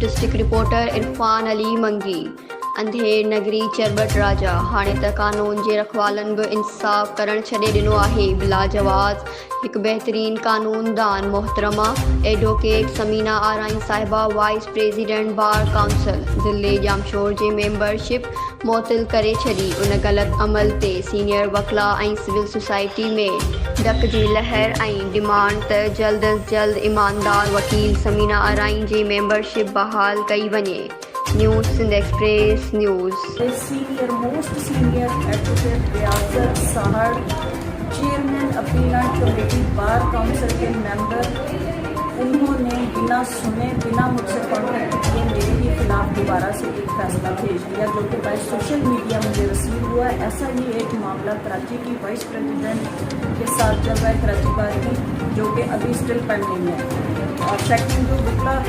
District reporter Irfan Ali मंगी। अंधेर नगरी चरबट राजा हाणे त कानून जे रखवालन भी इंसाफ़ करण छॾे ॾिनो आहे। बिला जवाज़ एक बेहतरीन कानूनदान मोहतरमा एडवोकेट समीना आराई साहिबा vice president bar council Delhi Jamshoro जे मेंबरशिप मुअत्तल करे छॾी। उन ग़लत अमल ते सीनियर वकला ऐं सिविल सोसाइटी में डक जी लहर ऐं डिमांड त जल्द अज़ जल्द ईमानदार वकील समीना आराई जी मेंबरशिप बहाल कई वञे। News Sindh express news. Most senior advocate Riyasat Sahar, chairman appellate committee bar council के मेंबर, उन्होंने बिना सुने बिना मुझसे कॉन्टैक्ट किए मेरे ही खिलाफ दोबारा से एक फैसला भेज दिया, जो कि बाय सोशल मीडिया मुझे रिसीव हुआ। ऐसा ही एक मामला कराची की वाइस प्रेसिडेंट के साथ चल रहा है, कराची बार की, जो कि अभी स्टिल पेंडिंग है। और सेकंड जो वकला